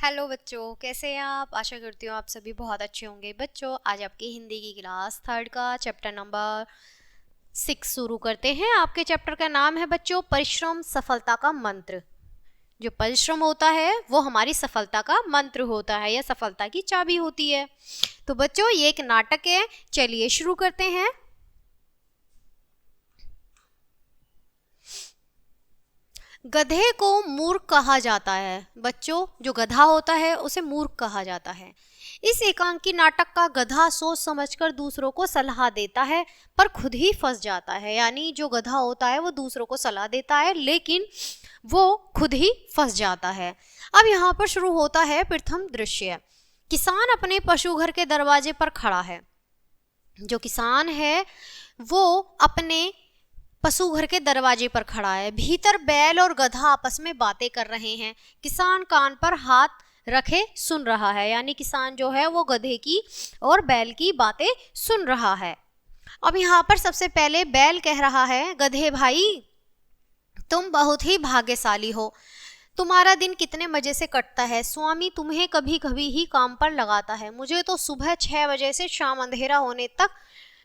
Hello बच्चों, कैसे हैं आप। आशा करती हूँ आप सभी बहुत अच्छे होंगे। बच्चों, आज आपकी हिंदी की क्लास थर्ड का चैप्टर नंबर 6 शुरू करते हैं। आपके चैप्टर का नाम है बच्चों परिश्रम सफलता का मंत्र। जो परिश्रम होता है वो हमारी सफलता का मंत्र होता है या सफलता की चाबी होती है। तो बच्चों, ये एक नाटक है, चलिए शुरू करते हैं। गधे को मूर्ख कहा जाता है। बच्चों, जो गधा होता है उसे मूर्ख कहा जाता है। इस एकांकी नाटक का गधा सोच समझकर दूसरों को सलाह देता है पर खुद ही फंस जाता है। यानी जो गधा होता है वो दूसरों को सलाह देता है लेकिन वो खुद ही फंस जाता है। अब यहाँ पर शुरू होता है प्रथम दृश्य। किसान अपने पशु घर के दरवाजे पर खड़ा है। जो किसान है वो अपने पशु घर के दरवाजे पर खड़ा है। भीतर बैल और गधा आपस में बातें कर रहे हैं। किसान कान पर हाथ रखे सुन रहा है। यानी किसान जो है वो गधे की और बैल की बातें सुन रहा है। अब यहाँ पर सबसे पहले बैल कह रहा है, गधे भाई तुम बहुत ही भाग्यशाली हो। तुम्हारा दिन कितने मजे से कटता है। स्वामी तुम्हें कभी कभी ही काम पर लगाता है। मुझे तो सुबह 6 बजे से शाम अंधेरा होने तक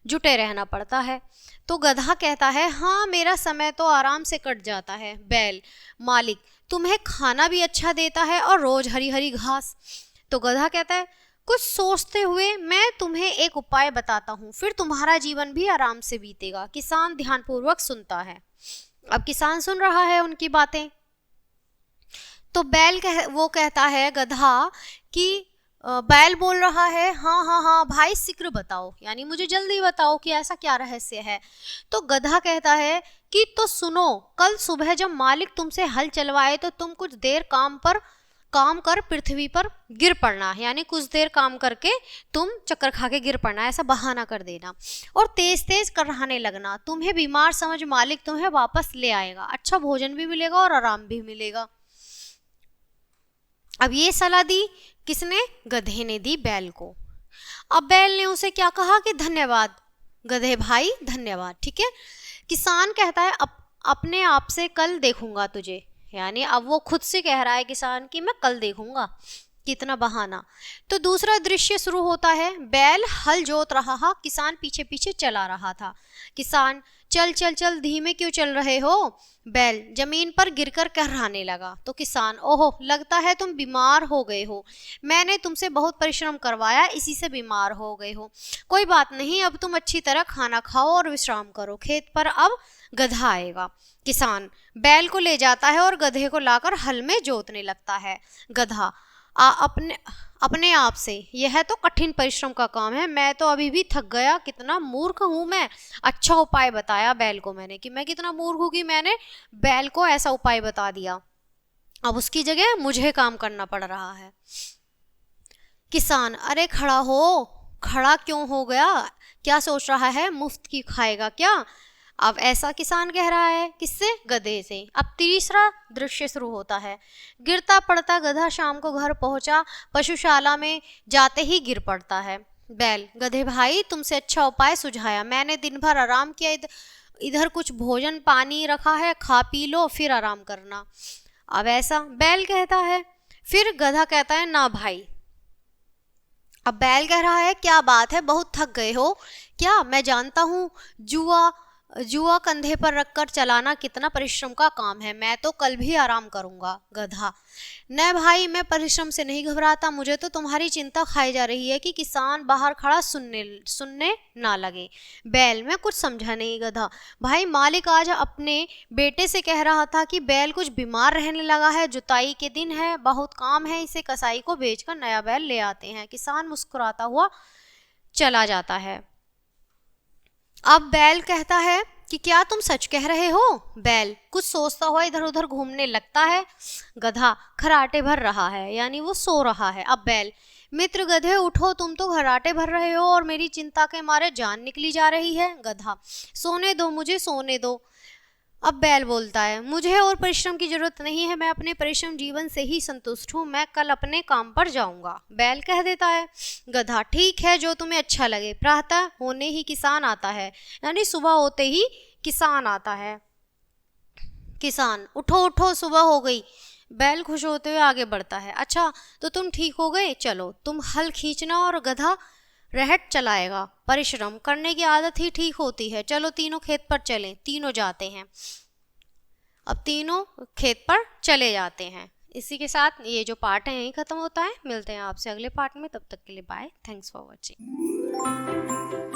जुटे रहना पड़ता है। तो गधा कहता है, हाँ मेरा समय तो आराम से कट जाता है। बैल, मालिक तुम्हें खाना भी अच्छा देता है और रोज हरी हरी घास। तो गधा कहता है, कुछ सोचते हुए मैं तुम्हें एक उपाय बताता हूँ, फिर तुम्हारा जीवन भी आराम से बीतेगा। किसान ध्यानपूर्वक सुनता है। अब किसान सुन रहा है उनकी बातें। तो वो कहता है गधा कि बैल बोल रहा है, हाँ हाँ हाँ भाई शीघ्र बताओ, यानी मुझे जल्दी बताओ कि ऐसा क्या रहस्य है। तो गधा कहता है कि तो सुनो, कल सुबह जब मालिक तुमसे हल चलवाए तो तुम कुछ देर काम कर पृथ्वी पर गिर पड़ना। यानी कुछ देर काम करके तुम चक्कर खा के गिर पड़ना, ऐसा बहाना कर देना और तेज तेज कराने लगना। तुम्हें बीमार समझ मालिक तुम्हें वापस ले आएगा। अच्छा भोजन भी मिलेगा और आराम भी मिलेगा। अब ये सलाह दी किसने? गधे ने दी बैल को। अब बैल ने उसे क्या कहा कि धन्यवाद गधे भाई, धन्यवाद। ठीक है। किसान कहता है, अपने आप से कल देखूंगा तुझे। यानी अब वो खुद से कह रहा है किसान कि मैं कल देखूंगा। कितना बहाना। तो दूसरा दृश्य शुरू होता है। बैल हल जोत रहा था, किसान पीछे पीछे चला रहा था। किसान, चल चल चल, धीमे क्यों चल रहे हो। बैल जमीन पर गिरकर कहराने लगा। तो किसान, ओहो लगता है तुम बीमार हो गए हो। मैंने तुमसे बहुत परिश्रम करवाया, इसी से बीमार हो गए हो। कोई बात नहीं, अब तुम अच्छी तरह खाना खाओ और विश्राम करो। खेत पर अब गधा आएगा। किसान बैल को ले जाता है और गधे को लाकर हल में जोतने लगता है। गधा अपने आप से, यह तो कठिन परिश्रम का काम है, मैं तो अभी भी थक गया। कितना मूर्ख हूं मैं। अच्छा उपाय बताया बैल को मैंने, कि मैं कितना मूर्ख हूं कि मैंने बैल को ऐसा उपाय बता दिया। अब उसकी जगह मुझे काम करना पड़ रहा है। किसान, अरे खड़ा हो। खड़ा क्यों हो गया, क्या सोच रहा है, मुफ्त की खाएगा क्या। अब ऐसा किसान कह रहा है किससे? गधे से। अब तीसरा दृश्य शुरू होता है। गिरता पड़ता गधा शाम को घर पहुंचा, पशुशाला में जाते ही गिर पड़ता है। बैल, गधे भाई तुमसे अच्छा उपाय सुझाया, मैंने दिन भर आराम किया, इधर कुछ भोजन पानी रखा है, खा पी लो फिर आराम करना। अब ऐसा बैल कहता है। फिर गधा कहता है, ना भाई। अब बैल कह रहा है, क्या बात है, बहुत थक गए हो क्या। मैं जानता हूँ जुआ कंधे पर रखकर चलाना कितना परिश्रम का काम है, मैं तो कल भी आराम करूंगा। गधा, न भाई मैं परिश्रम से नहीं घबराता, मुझे तो तुम्हारी चिंता खाई जा रही है कि किसान बाहर खड़ा सुनने ना लगे। बैल, मैं कुछ समझा नहीं। गधा, भाई मालिक आज अपने बेटे से कह रहा था कि बैल कुछ बीमार रहने लगा है, जुताई के दिन है, बहुत काम है, इसे कसाई को बेचकर नया बैल ले आते हैं। किसान मुस्कुराता हुआ चला जाता है। अब बैल कहता है कि क्या तुम सच कह रहे हो। बैल कुछ सोचता हुआ इधर उधर घूमने लगता है। गधा खराटे भर रहा है, यानी वो सो रहा है। अब बैल, मित्र गधे उठो, तुम तो खराटे भर रहे हो और मेरी चिंता के मारे जान निकली जा रही है। गधा, सोने दो मुझे, सोने दो। अब बैल बोलता है, मुझे और परिश्रम की जरूरत नहीं है, मैं अपने परिश्रम जीवन से ही संतुष्ट हूँ, मैं कल अपने काम पर जाऊंगा। बैल कह देता है। गधा, ठीक है जो तुम्हें अच्छा लगे। प्रातः होने ही किसान आता है, यानी सुबह होते ही किसान आता है। किसान, उठो उठो सुबह हो गई। बैल खुश होते हुए आगे बढ़ता है। अच्छा तो तुम ठीक हो गए, चलो तुम हल खींचना और गधा रहट चलाएगा। परिश्रम करने की आदत ही ठीक होती है, चलो तीनों खेत पर चलें। तीनों जाते हैं। अब तीनों खेत पर चले जाते हैं। इसी के साथ ये जो पार्ट है यहीं खत्म होता है। मिलते हैं आपसे अगले पार्ट में, तब तक के लिए बाय, थैंक्स फॉर वॉचिंग।